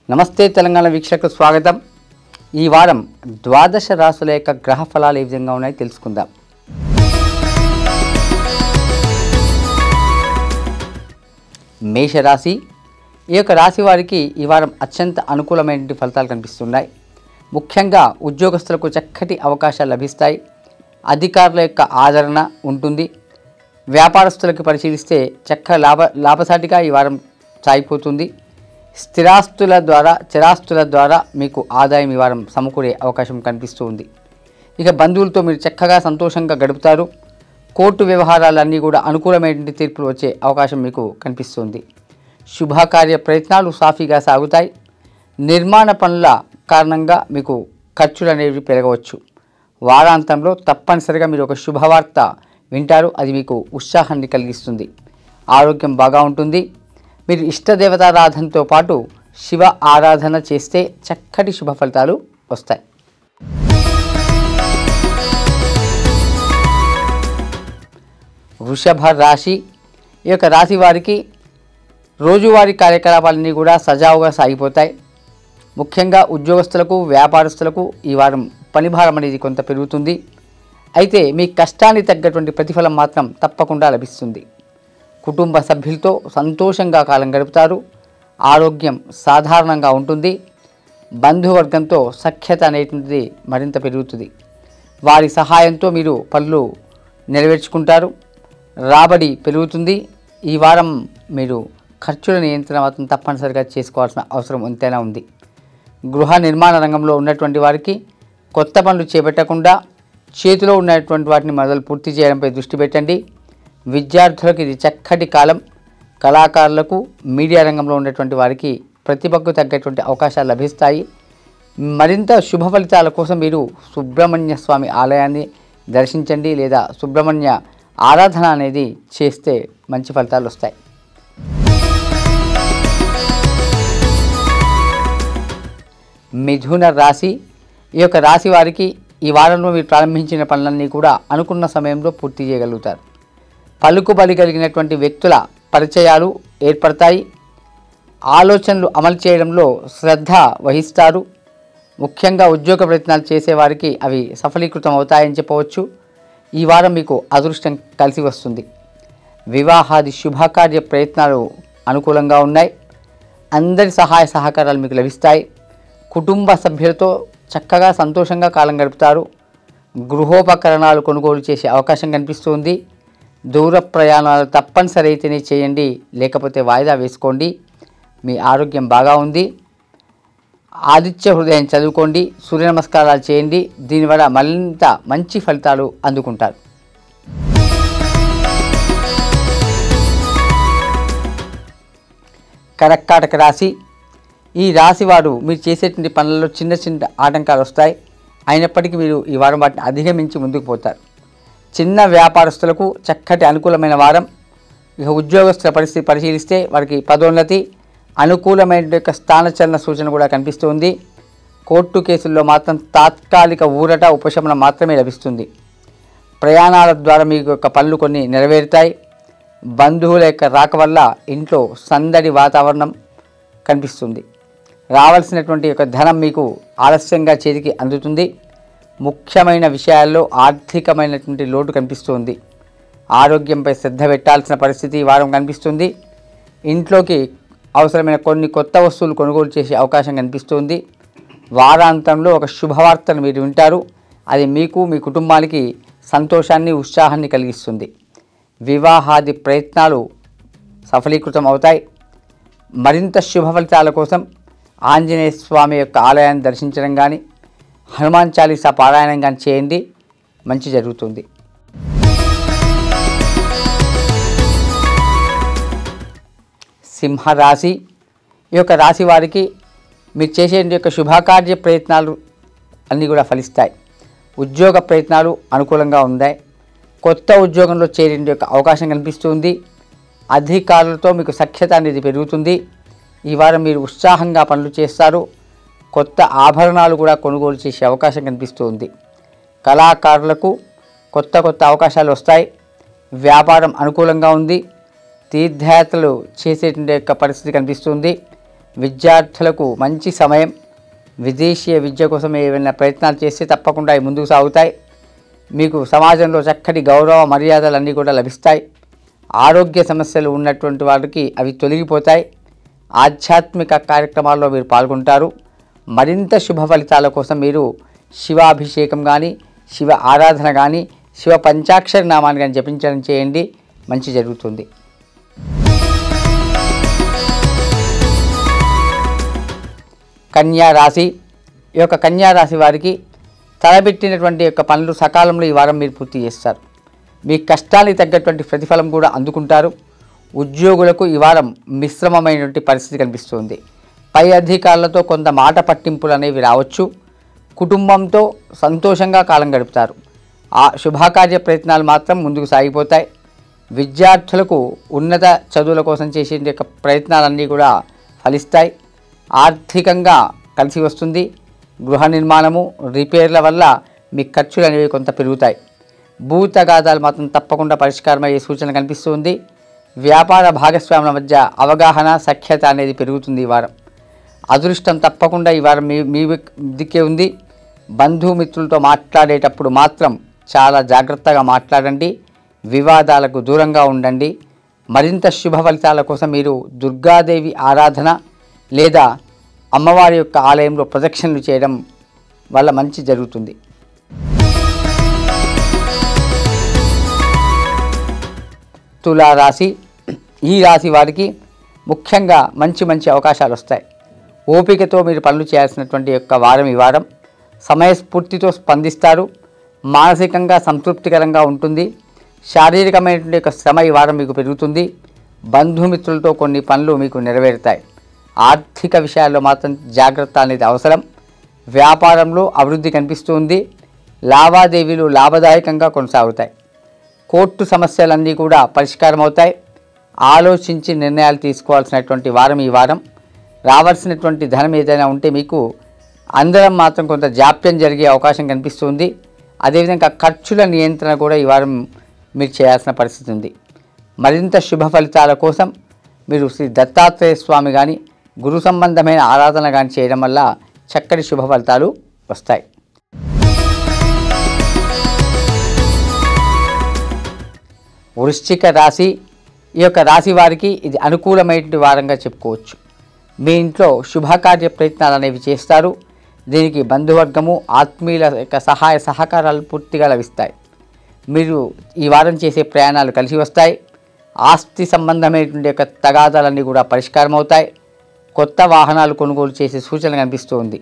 నమస్తే తెలంగాణ వీక్షకులకు స్వాగతం. ఈ వారం ద్వాదశ రాశుల యొక్క గ్రహ ఫలాలు ఏ విధంగా ఉన్నాయో తెలుసుకుందాం. మేషరాశి. ఈ యొక్క రాశి వారికి ఈ వారం అత్యంత అనుకూలమైన ఫలితాలు కనిపిస్తున్నాయి. ముఖ్యంగా ఉద్యోగస్తులకు చక్కటి అవకాశాలు లభిస్తాయి. అధికారుల యొక్క ఆదరణ ఉంటుంది. వ్యాపారస్తులకు పరిశీలిస్తే లాభసాటిగా ఈ వారం సాగిపోతుంది. స్థిరాస్తుల ద్వారా మీకు ఆదాయం ఈ వారం సమకూరే అవకాశం కనిపిస్తూ ఉంది. ఇక బంధువులతో మీరు చక్కగా సంతోషంగా గడుపుతారు. కోర్టు వ్యవహారాలన్నీ కూడా అనుకూలమైన తీర్పులు వచ్చే అవకాశం మీకు కనిపిస్తుంది. శుభకార్య ప్రయత్నాలు సాఫీగా సాగుతాయి. నిర్మాణ పనుల కారణంగా మీకు ఖర్చులు అనేవి పెరగవచ్చు. వారాంతంలో తప్పనిసరిగా మీరు ఒక శుభవార్త వింటారు. అది మీకు ఉత్సాహాన్ని కలిగిస్తుంది. ఆరోగ్యం బాగా ఉంటుంది. మీరు ఇష్టదేవతారాధనతో పాటు శివ ఆరాధన చేస్తే చక్కటి శుభ ఫలితాలు వస్తాయి. వృషభ రాశి. ఈ యొక్క రాశి వారికి రోజువారీ కార్యకలాపాలన్నీ కూడా సజావుగా సాగిపోతాయి. ముఖ్యంగా ఉద్యోగస్తులకు వ్యాపారస్తులకు ఈ వారం పనిభారం అనేది కొంత పెరుగుతుంది. అయితే మీ కష్టానికి తగ్గటువంటి ప్రతిఫలం మాత్రం తప్పకుండా లభిస్తుంది. కుటుంబ సభ్యులతో సంతోషంగా కాలం గడుపుతారు. ఆరోగ్యం సాధారణంగా ఉంటుంది. బంధువర్గంతో సఖ్యత అనేటువంటిది మరింత పెరుగుతుంది. వారి సహాయంతో మీరు పనులు నెరవేర్చుకుంటారు. రాబడి పెరుగుతుంది. ఈ వారం మీరు ఖర్చుల నియంత్రణ మాత్రం తప్పనిసరిగా చేసుకోవాల్సిన అవసరం ఎంతైనా ఉంది. గృహ నిర్మాణ రంగంలో ఉన్నటువంటి వారికి కొత్త పనులు చేపట్టకుండా చేతిలో ఉన్నటువంటి వాటిని మొదలు పూర్తి చేయడంపై దృష్టి పెట్టండి. విద్యార్థులకు ఇది చక్కటి కాలం. కళాకారులకు మీడియా రంగంలో ఉన్నటువంటి వారికి ప్రతిభకు తగ్గటువంటి అవకాశాలు లభిస్తాయి. మరింత శుభ ఫలితాల కోసం మీరు సుబ్రహ్మణ్య స్వామి ఆలయాన్ని దర్శించండి లేదా సుబ్రహ్మణ్య ఆరాధన అనేది చేస్తే మంచి ఫలితాలు వస్తాయి. మిథున రాశి. ఈ యొక్క రాశి వారికి ఈ వారంలో మీరు ప్రారంభించిన పనులన్నీ కూడా అనుకున్న సమయంలో పూర్తి చేయగలుగుతారు. పలుకుబడి కలిగినటువంటి వ్యక్తుల పరిచయాలు ఏర్పడతాయి. ఆలోచనలు అమలు చేయడంలో శ్రద్ధ వహిస్తారు. ముఖ్యంగా ఉద్యోగ ప్రయత్నాలు చేసేవారికి అవి సఫలీకృతం అవుతాయని చెప్పవచ్చు. ఈ వారం మీకు అదృష్టం కలిసి వస్తుంది. వివాహాది శుభకార్య ప్రయత్నాలు అనుకూలంగా ఉన్నాయి. అందరి సహాయ సహకారాలు మీకు లభిస్తాయి. కుటుంబ సభ్యులతో చక్కగా సంతోషంగా కాలం గడుపుతారు. గృహోపకరణాలు కొనుగోలు చేసే అవకాశం కనిపిస్తుంది. దూర ప్రయాణాలు తప్పనిసరి అయితేనే చేయండి, లేకపోతే వాయిదా వేసుకోండి. మీ ఆరోగ్యం బాగా ఉంది. ఆదిత్య హృదయం చదువుకోండి. సూర్య నమస్కారాలు చేయండి. దీనివల్ల మరింత మంచి ఫలితాలు అందుకుంటారు. కర్కాటక రాశి. ఈ రాశి వారు మీరు చేసేటువంటి పనులలో చిన్న చిన్న ఆటంకాలు వస్తాయి. అయినప్పటికీ మీరు ఈ వారం వాటిని అధిగమించి ముందుకు పోతారు. చిన్న వ్యాపారస్తులకు చక్కటి అనుకూలమైన వారం. ఇక ఉద్యోగస్తుల పరిస్థితి పరిశీలిస్తే వారికి పదోన్నతి, అనుకూలమైన యొక్క స్థానచలన సూచన కూడా కనిపిస్తుంది. కోర్టు కేసుల్లో మాత్రం తాత్కాలిక ఊరట ఉపశమనం మాత్రమే లభిస్తుంది. ప్రయాణాల ద్వారా మీ యొక్క పనులు కొన్ని నెరవేరుతాయి. బంధువుల యొక్క రాక వల్ల ఇంట్లో సందడి వాతావరణం కనిపిస్తుంది. రావాల్సినటువంటి యొక్క ధనం మీకు ఆలస్యంగా చేతికి అందుతుంది. ముఖ్యమైన విషయాల్లో ఆర్థికమైనటువంటి లోటు కనిపిస్తుంది. ఆరోగ్యంపై శ్రద్ధ పెట్టాల్సిన పరిస్థితి ఈ వారం కనిపిస్తుంది. ఇంట్లోకి అవసరమైన కొన్ని కొత్త వస్తువులు కొనుగోలు చేసే అవకాశం కనిపిస్తుంది. వారాంతంలో ఒక శుభవార్తను మీరు వింటారు. అది మీకు మీ కుటుంబానికి సంతోషాన్ని ఉత్సాహాన్ని కలిగిస్తుంది. వివాహాది ప్రయత్నాలు సఫలీకృతం అవుతాయి. మరింత శుభ ఫలితాల కోసం ఆంజనేయ స్వామి యొక్క ఆలయాన్ని దర్శించడం కానీ హనుమాన్ చాలీసా పారాయణం కానీ చేయండి, మంచి జరుగుతుంది. సింహరాశి. ఈ యొక్క రాశి వారికి మీరు చేసే యొక్క శుభకార్య ప్రయత్నాలు అన్నీ కూడా ఫలిస్తాయి. ఉద్యోగ ప్రయత్నాలు అనుకూలంగా ఉన్నాయి. కొత్త ఉద్యోగంలో చేరే యొక్క అవకాశం కనిపిస్తుంది. అధికారులతో మీకు సఖ్యత అనేది పెరుగుతుంది. ఈ వారం మీరు ఉత్సాహంగా పనులు చేస్తారు. కొత్త ఆభరణాలు కూడా కొనుగోలు చేసే అవకాశం కనిపిస్తుంది. కళాకారులకు కొత్త అవకాశాలు వస్తాయి. వ్యాపారం అనుకూలంగా ఉంది. తీర్థయాత్రలు చేసేటువంటి యొక్క పరిస్థితి కనిపిస్తుంది. విద్యార్థులకు మంచి సమయం. విదేశీయ విద్య కోసం ఏవైనా ప్రయత్నాలు చేస్తే తప్పకుండా అవి ముందుకు సాగుతాయి. మీకు సమాజంలో చక్కటి గౌరవ మర్యాదలన్నీ కూడా లభిస్తాయి. ఆరోగ్య సమస్యలు ఉన్నటువంటి వారికి అవి తొలగిపోతాయి. ఆధ్యాత్మిక కార్యక్రమాల్లో మీరు పాల్గొంటారు. మరింత శుభ ఫలితాల కోసం మీరు శివాభిషేకం కానీ, శివ ఆరాధన కానీ, శివ పంచాక్షరి నామాన్ని కానీ జపించడం చేయండి. మంచి జరుగుతుంది. కన్యా రాశి. ఈ యొక్క కన్యా రాశి వారికి తలబెట్టినటువంటి యొక్క పనులు సకాలంలో ఈ వారం మీరు పూర్తి చేస్తారు. మీ కష్టానికి తగ్గటువంటి ప్రతిఫలం కూడా అందుకుంటారు. ఉద్యోగులకు ఈ వారం మిశ్రమమైనటువంటి పరిస్థితి కనిపిస్తుంది. పై అధికారులతో కొంత మాట పట్టింపులు అనేవి రావచ్చు. కుటుంబంతో సంతోషంగా కాలం గడుపుతారు. ఆ శుభకార్య ప్రయత్నాలు మాత్రం ముందుకు సాగిపోతాయి. విద్యార్థులకు ఉన్నత చదువుల కోసం చేసే యొక్క ప్రయత్నాలన్నీ కూడా ఫలిస్తాయి. ఆర్థికంగా కలిసి వస్తుంది. గృహ నిర్మాణము, రిపేర్ల వల్ల మీ ఖర్చులు అనేవి కొంత పెరుగుతాయి. భూ తగాదాలు మాత్రం తప్పకుండా పరిష్కారమయ్యే సూచన కనిపిస్తుంది. వ్యాపార భాగస్వాముల మధ్య అవగాహన, సఖ్యత అనేది పెరుగుతుంది ఈ వారం. అదృష్టం తప్పకుండా ఈ వారం మీ దిక్కే ఉంది. బంధుమిత్రులతో మాట్లాడేటప్పుడు మాత్రం చాలా జాగ్రత్తగా మాట్లాడండి. వివాదాలకు దూరంగా ఉండండి. మరింత శుభ ఫలితాల కోసం మీరు దుర్గాదేవి ఆరాధన లేదా అమ్మవారి యొక్క ఆలయంలో ప్రదక్షిణలు చేయడం వల్ల మంచి జరుగుతుంది. తులారాశి. ఈ రాశి వారికి ముఖ్యంగా మంచి అవకాశాలు వస్తాయి. ఓపికతో మీరు పనులు చేయాల్సినటువంటి యొక్క వారం ఈ వారం. సమయస్ఫూర్తితో స్పందిస్తారు. మానసికంగా సంతృప్తికరంగా ఉంటుంది. శారీరకమైనటువంటి యొక్క శ్రమ ఈ వారం మీకు పెరుగుతుంది. బంధుమిత్రులతో కొన్ని పనులు మీకు నెరవేరుతాయి. ఆర్థిక విషయాల్లో మాత్రం జాగ్రత్త అనేది అవసరం. వ్యాపారంలో అభివృద్ధి కనిపిస్తుంది. లావాదేవీలు లాభదాయకంగా కొనసాగుతాయి. కోర్టు సమస్యలన్నీ కూడా పరిష్కారం అవుతాయి. ఆలోచించి నిర్ణయాలు తీసుకోవాల్సినటువంటి వారం ఈ వారం. రావాల్సినటువంటి ధనం ఏదైనా ఉంటే మీకు అందరం మాత్రం కొంత జాప్యం జరిగే అవకాశం కనిపిస్తుంది. అదేవిధంగా ఖర్చుల నియంత్రణ కూడా ఈ వారం మీరు చేయాల్సిన పరిస్థితి ఉంది. మరింత శుభ ఫలితాల కోసం మీరు శ్రీ దత్తాత్రేయ స్వామి కానీ, గురు సంబంధమైన ఆరాధన కానీ చేయడం వల్ల చక్కటి శుభ ఫలితాలు వస్తాయి. వృశ్చిక రాశి. ఈ యొక్క రాశి వారికి ఇది అనుకూలమైన వారంగా చెప్పుకోవచ్చు. మీ ఇంట్లో శుభకార్య ప్రయత్నాలు అనేవి చేస్తారు. దీనికి బంధువర్గము, ఆత్మీయుల యొక్క సహాయ సహకారాలు పూర్తిగా లభిస్తాయి. మీరు ఈ వారం చేసే ప్రయాణాలు కలిసి వస్తాయి. ఆస్తి సంబంధమైనటువంటి యొక్క తగాదాలన్నీ కూడా పరిష్కారం అవుతాయి. కొత్త వాహనాలు కొనుగోలు చేసే సూచన కనిపిస్తుంది.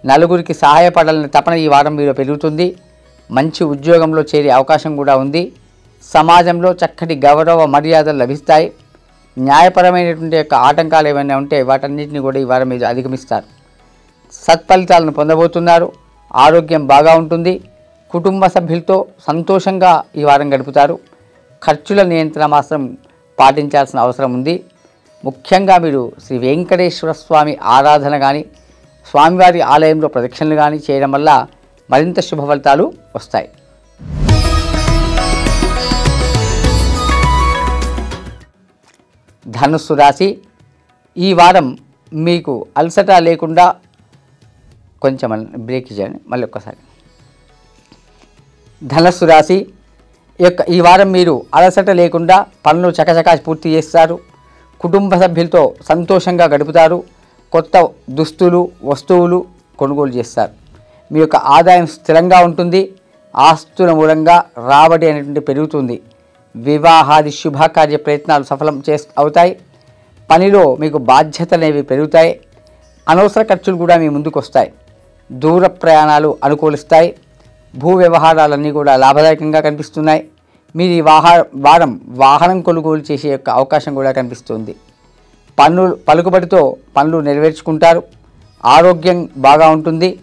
నలుగురికి సహాయపడాలని తపన ఈ వారం మీలో పెరుగుతుంది. మంచి ఉద్యోగంలో చేరే అవకాశం కూడా ఉంది. సమాజంలో చక్కటి గౌరవ మర్యాదలు లభిస్తాయి. న్యాయపరమైనటువంటి యొక్క ఆటంకాలు ఏమైనా ఉంటే వాటన్నిటిని కూడా ఈ వారం మీరు అధిగమిస్తారు. సత్ఫలితాలను పొందబోతున్నారు. ఆరోగ్యం బాగా ఉంటుంది. కుటుంబ సభ్యులతో సంతోషంగా ఈ వారం గడుపుతారు. ఖర్చుల నియంత్రణ మాత్రం పాటించాల్సిన అవసరం ఉంది. ముఖ్యంగా మీరు శ్రీ వెంకటేశ్వర స్వామి ఆరాధన కానీ, స్వామివారి ఆలయంలో ప్రదక్షిణలు కానీ చేయడం వల్ల మరింత శుభ ఫలితాలు వస్తాయి. ధనుస్సు రాశి. ఈ వారం మీకు అలసట లేకుండా కొంచెం బ్రేక్ ఇచ్చేయండి మళ్ళీ ఒక్కసారి. ధనుస్సు రాశి యొక్క ఈ వారం మీరు అలసట లేకుండా పనులు చకచకా పూర్తి చేస్తారు. కుటుంబ సభ్యులతో సంతోషంగా గడుపుతారు. కొత్త దుస్తులు, వస్తువులు కొనుగోలు చేస్తారు. మీ యొక్క ఆదాయం స్థిరంగా ఉంటుంది. ఆస్తుల మూలంగా రాబడి అనేటువంటి పెరుగుతుంది. వివాహాది శుభకార్య ప్రయత్నాలు సఫలం అవుతాయి. పనిలో మీకు బాధ్యతలు అనేవి పెరుగుతాయి. అనవసర ఖర్చులు కూడా మీ ముందుకు వస్తాయి. దూర ప్రయాణాలు అనుకూలిస్తాయి. భూ వ్యవహారాలన్నీ కూడా లాభదాయకంగా కనిపిస్తున్నాయి. మీరు ఈ వారం వాహనం కొనుగోలు చేసే యొక్క అవకాశం కూడా కనిపిస్తుంది. పలుకుబడితో పనులు నెరవేర్చుకుంటారు. ఆరోగ్యం బాగా ఉంటుంది.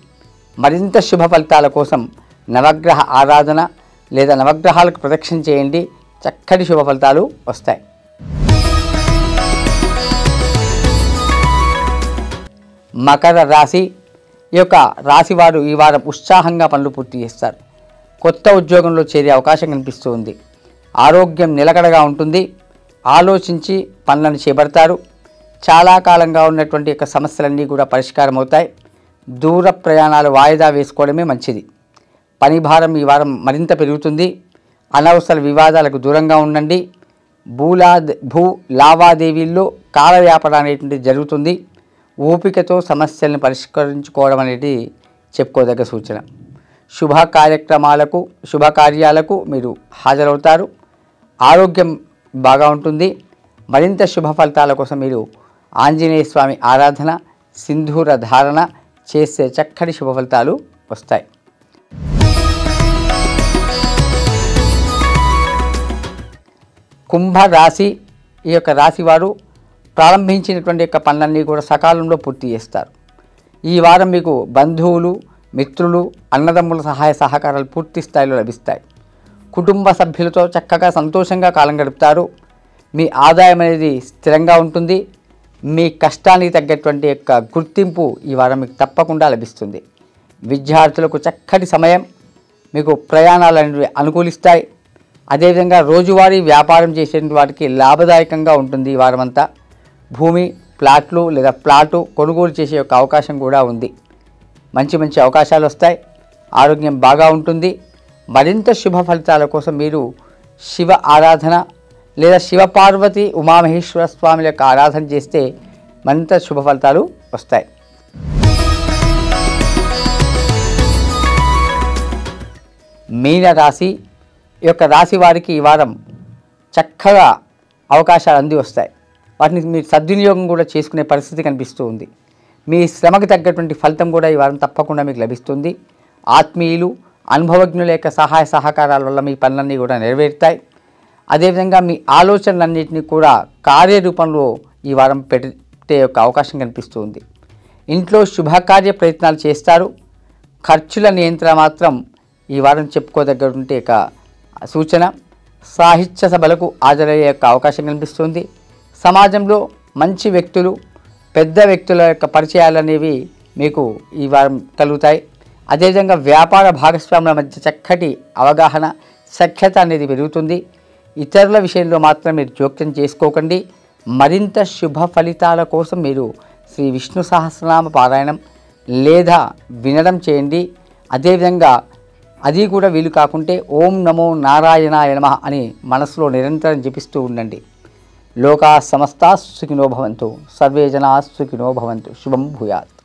మరింత శుభ ఫలితాల కోసం నవగ్రహ ఆరాధన లేదా నవగ్రహాలకు ప్రదక్షిణ చేయండి. చక్కటి శుభ ఫలితాలు వస్తాయి. మకర రాశి. ఈ యొక్క రాశి వారు ఈ వారం ఉత్సాహంగా పనులు పూర్తి చేస్తారు. కొత్త ఉద్యోగంలో చేరే అవకాశం కనిపిస్తుంది. ఆరోగ్యం నిలకడగా ఉంటుంది. ఆలోచించి పనులను చేపడతారు. చాలా కాలంగా ఉన్నటువంటి యొక్క సమస్యలన్నీ కూడా పరిష్కారం అవుతాయి. దూర ప్రయాణాలు వాయిదా వేసుకోవడమే మంచిది. పని భారం ఈ వారం మరింత పెరుగుతుంది. అనవసర వివాదాలకు దూరంగా ఉండండి. భూ లావాదేవీల్లో కాల వ్యాపారం అనేటువంటిది జరుగుతుంది. ఓపికతో సమస్యలను పరిష్కరించుకోవడం అనేది చెప్పుకోదగ్గ సూచన. శుభకార్యాలకు మీరు హాజరవుతారు. ఆరోగ్యం బాగా ఉంటుంది. మరింత శుభ ఫలితాల కోసం మీరు ఆంజనేయ స్వామి ఆరాధన, సింధూర ధారణ చేసే చక్కటి శుభ ఫలితాలు వస్తాయి. కుంభరాశి, ఈ యొక్క రాశి వారు ప్రారంభించినటువంటి యొక్క పనులన్నీ కూడా సకాలంలో పూర్తి చేస్తారు. ఈ వారం మీకు బంధువులు, మిత్రులు, అన్నదమ్ముల సహాయ సహకారాలు పూర్తి స్థాయిలో లభిస్తాయి. కుటుంబ సభ్యులతో చక్కగా సంతోషంగా కాలం గడుపుతారు. మీ ఆదాయం అనేది స్థిరంగా ఉంటుంది. మీ కష్టానికి తగ్గటువంటి యొక్క గుర్తింపు ఈ వారం మీకు తప్పకుండా లభిస్తుంది. విద్యార్థులకు చక్కటి సమయం. మీకు ప్రయాణాలు అనేవి అనుకూలిస్తాయి. అదేవిధంగా రోజువారీ వ్యాపారం చేసే వారికి లాభదాయకంగా ఉంటుంది. ఈ వారం అంతా భూమి, ప్లాట్లు లేదా ప్లాటు కొనుగోలు చేసే యొక్క అవకాశం కూడా ఉంది. మంచి మంచి అవకాశాలు వస్తాయి. ఆరోగ్యం బాగా ఉంటుంది. మరింత శుభ ఫలితాల కోసం మీరు శివ ఆరాధన లేదా శివపార్వతి ఉమామహేశ్వర స్వామి యొక్క ఆరాధన చేస్తే మరింత శుభ ఫలితాలు వస్తాయి. మీనరాశి, ఈ యొక్క రాశి వారికి ఈ వారం చక్కగా అవకాశాలు అంది వస్తాయి. వాటిని మీరు సద్వినియోగం కూడా చేసుకునే పరిస్థితి కనిపిస్తూ ఉంది. మీ శ్రమకు తగ్గటువంటి ఫలితం కూడా ఈ వారం తప్పకుండా మీకు లభిస్తుంది. ఆత్మీయులు, అనుభవజ్ఞుల యొక్క సహాయ సహకారాల వల్ల మీ పనులన్నీ కూడా నెరవేరుతాయి. అదేవిధంగా మీ ఆలోచనలన్నింటినీ కూడా కార్యరూపంలో ఈ వారం పెట్టే యొక్క అవకాశం కనిపిస్తుంది. ఇంట్లో శుభకార్య ప్రయత్నాలు చేస్తారు. ఖర్చుల నియంత్రణ మాత్రం ఈ వారం చెప్పుకోదగ్గటువంటి యొక్క సూచన. సాహిత్య సభలకు హాజరయ్యే యొక్క అవకాశం కనిపిస్తుంది. సమాజంలో మంచి వ్యక్తులు, పెద్ద వ్యక్తుల యొక్క పరిచయాలు అనేవి మీకు ఈ వారం కలుగుతాయి. అదేవిధంగా వ్యాపార భాగస్వాముల మధ్య చక్కటి అవగాహన, సఖ్యత అనేది పెరుగుతుంది. ఇతరుల విషయంలో మాత్రం మీరు జోక్యం చేసుకోకండి. మరింత శుభ ఫలితాల కోసం మీరు శ్రీ విష్ణు సహస్రనామ పారాయణం లేదా వినడం చేయండి. అదేవిధంగా అది కూడా వీలు కాకుంటే ఓం నమో నారాయణాయ నమః అని మనసులో నిరంతరం జపిస్తూ ఉండండి. లోకా సమస్తా సుఖినో భవంతు, సర్వే జనా సుఖినో భవంతు. శుభం భూయాత్.